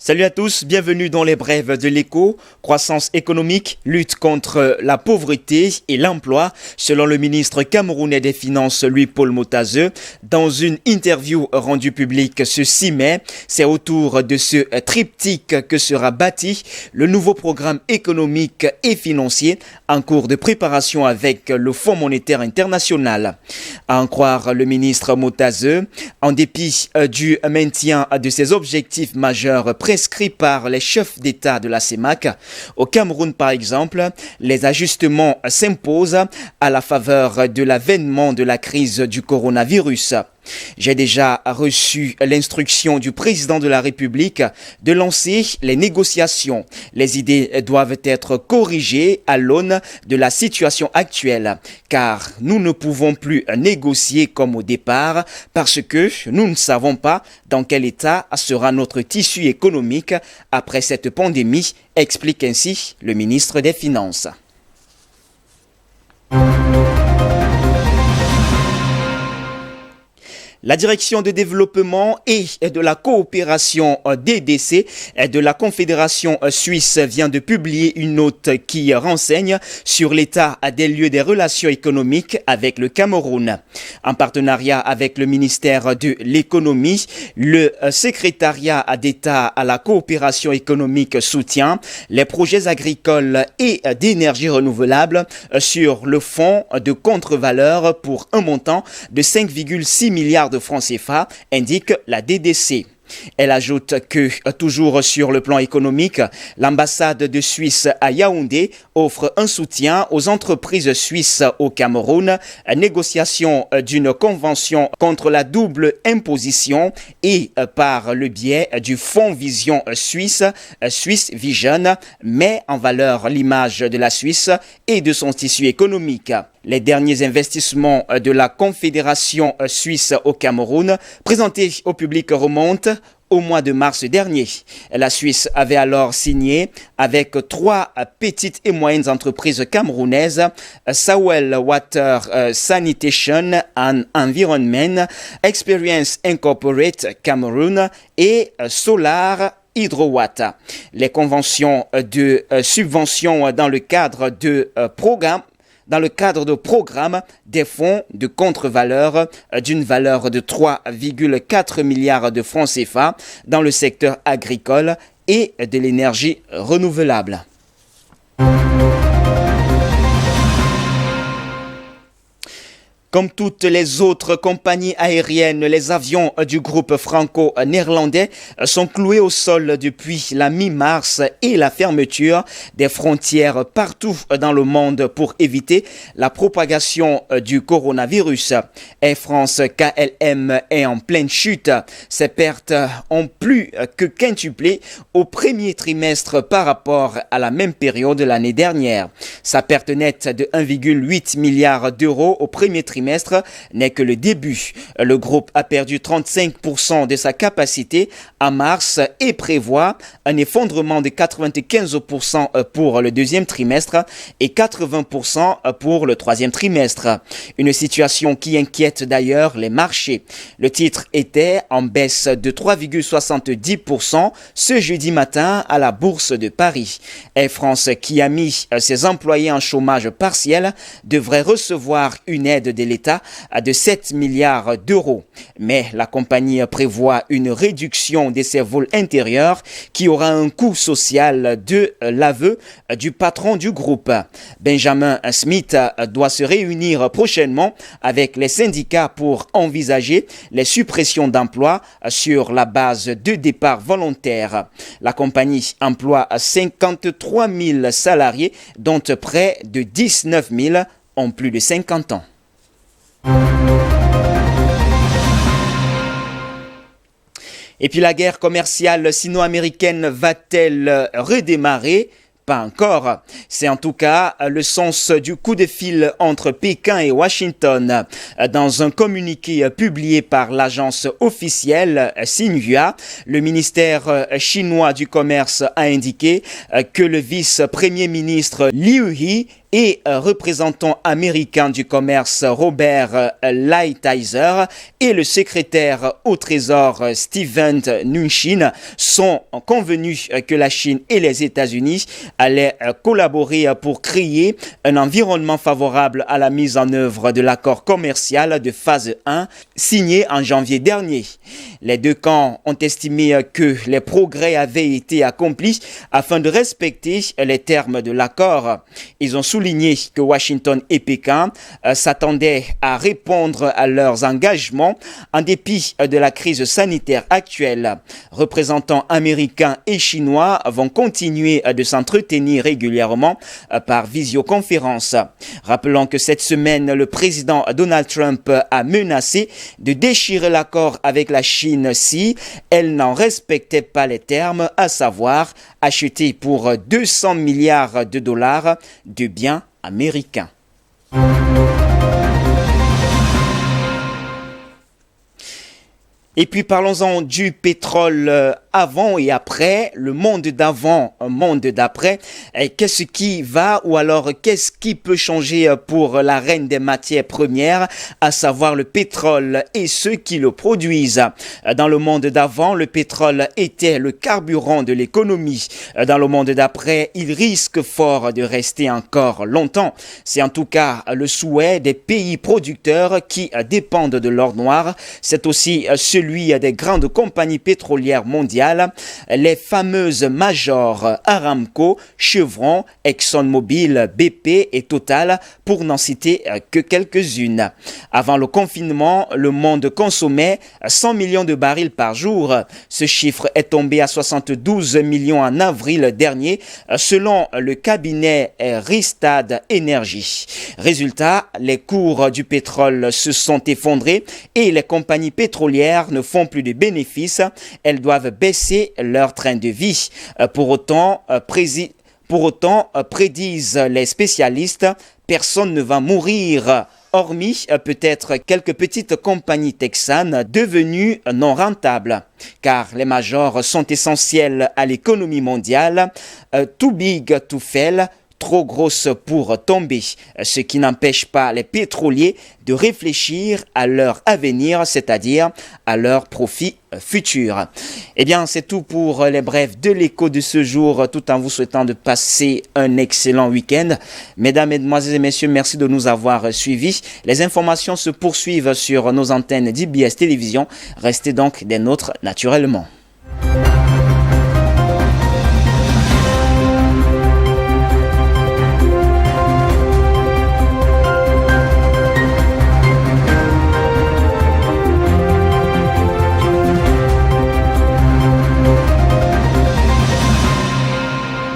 Salut à tous, bienvenue dans les brèves de l'écho. Croissance économique, lutte contre la pauvreté et l'emploi, selon le ministre camerounais des Finances, Louis-Paul Motazeu. Dans une interview rendue publique ce 6 mai, c'est autour de ce triptyque que sera bâti le nouveau programme économique et financier en cours de préparation avec le Fonds monétaire international. À en croire le ministre Motazeu, en dépit du maintien de ses objectifs majeurs prescrits par les chefs d'État de la CEMAC. Au Cameroun, par exemple, les ajustements s'imposent à la faveur de l'avènement de la crise du coronavirus. J'ai déjà reçu l'instruction du président de la République de lancer les négociations. Les idées doivent être corrigées à l'aune de la situation actuelle, car nous ne pouvons plus négocier comme au départ parce que nous ne savons pas dans quel état sera notre tissu économique après cette pandémie, explique ainsi le ministre des Finances. La direction de développement et de la coopération DDC de la Confédération suisse vient de publier une note qui renseigne sur l'état des lieux des relations économiques avec le Cameroun. En partenariat avec le ministère de l'économie, le secrétariat d'État à la coopération économique soutient les projets agricoles et d'énergie renouvelable sur le fonds de contre-valeur pour un montant de 5,6 milliards de francs CFA, indique la DDC. Elle ajoute que, toujours sur le plan économique, l'ambassade de Suisse à Yaoundé offre un soutien aux entreprises suisses au Cameroun, négociation d'une convention contre la double imposition et par le biais du Fonds Vision Suisse, Swiss Vision, met en valeur l'image de la Suisse et de son tissu économique. Les derniers investissements de la Confédération suisse au Cameroun, présentés au public, remontent au mois de mars dernier. La Suisse avait alors signé avec 3 petites et moyennes entreprises camerounaises, Sawel Water Sanitation and Environment, Experience Incorporate Cameroon et Solar Hydrowatt. Les conventions de subvention dans le cadre de programmes des fonds de contre-valeur d'une valeur de 3,4 milliards de francs CFA dans le secteur agricole et de l'énergie renouvelable. Comme toutes les autres compagnies aériennes, les avions du groupe franco-néerlandais sont cloués au sol depuis la mi-mars et la fermeture des frontières partout dans le monde pour éviter la propagation du coronavirus. Air France KLM est en pleine chute. Ses pertes ont plus que quintuplé au premier trimestre par rapport à la même période l'année dernière. Sa perte nette de 1,8 milliard d'euros au premier trimestre n'est que le début. Le groupe a perdu 35% de sa capacité en mars et prévoit un effondrement de 95% pour le deuxième trimestre et 80% pour le troisième trimestre. Une situation qui inquiète d'ailleurs les marchés. Le titre était en baisse de 3,70% ce jeudi matin à la Bourse de Paris. Air France, qui a mis ses employés en chômage partiel, devrait recevoir une aide de l'État de 7 milliards d'euros. Mais la compagnie prévoit une réduction de ses vols intérieurs qui aura un coût social de l'aveu du patron du groupe. Benjamin Smith doit se réunir prochainement avec les syndicats pour envisager les suppressions d'emplois sur la base de départs volontaires. La compagnie emploie 53 000 salariés, dont près de 19 000 ont plus de 50 ans. Et puis la guerre commerciale sino-américaine va-t-elle redémarrer ? Pas encore. C'est en tout cas le sens du coup de fil entre Pékin et Washington. Dans un communiqué publié par l'agence officielle Xinhua, le ministère chinois du commerce a indiqué que le vice-premier ministre Liu He et représentant américain du commerce Robert Lighthizer et le secrétaire au Trésor Steven Mnuchin sont convenus que la Chine et les États-Unis allaient collaborer pour créer un environnement favorable à la mise en œuvre de l'accord commercial de phase 1 signé en janvier dernier. Les deux camps ont estimé que les progrès avaient été accomplis afin de respecter les termes de l'accord. Ils ont souligné que Washington et Pékin s'attendaient à répondre à leurs engagements en dépit de la crise sanitaire actuelle. Représentants américains et chinois vont continuer de s'entretenir régulièrement par visioconférence. Rappelons que cette semaine, le président Donald Trump a menacé de déchirer l'accord avec la Chine si elle n'en respectait pas les termes, à savoir acheter pour 200 milliards de dollars de biens américains. Et puis parlons-en du pétrole avant et après, le monde d'avant, un monde d'après. Qu'est-ce qui va ou alors qu'est-ce qui peut changer pour la reine des matières premières, à savoir le pétrole et ceux qui le produisent? Dans le monde d'avant, le pétrole était le carburant de l'économie. Dans le monde d'après, il risque fort de rester encore longtemps. C'est en tout cas le souhait des pays producteurs qui dépendent de l'or noir. C'est aussi celui des grandes compagnies pétrolières mondiales, les fameuses majors Aramco, Chevron, ExxonMobil, BP et Total, pour n'en citer que quelques-unes. Avant le confinement, le monde consommait 100 millions de barils par jour. Ce chiffre est tombé à 72 millions en avril dernier, selon le cabinet Rystad Energy. Résultat, les cours du pétrole se sont effondrés et les compagnies pétrolières ne font plus de bénéfices. Elles doivent baisser leur train de vie. Pour autant, prédisent les spécialistes, personne ne va mourir, hormis peut-être quelques petites compagnies texanes devenues non rentables. Car les majors sont essentiels à l'économie mondiale. Too big to fail, trop grosse pour tomber, ce qui n'empêche pas les pétroliers de réfléchir à leur avenir, c'est-à-dire à leur profit futur. Eh bien, c'est tout pour les brefs de l'écho de ce jour, tout en vous souhaitant de passer un excellent week-end. Mesdames, Mesdemoiselles et Messieurs, merci de nous avoir suivis. Les informations se poursuivent sur nos antennes d'IBS Télévision. Restez donc des nôtres naturellement.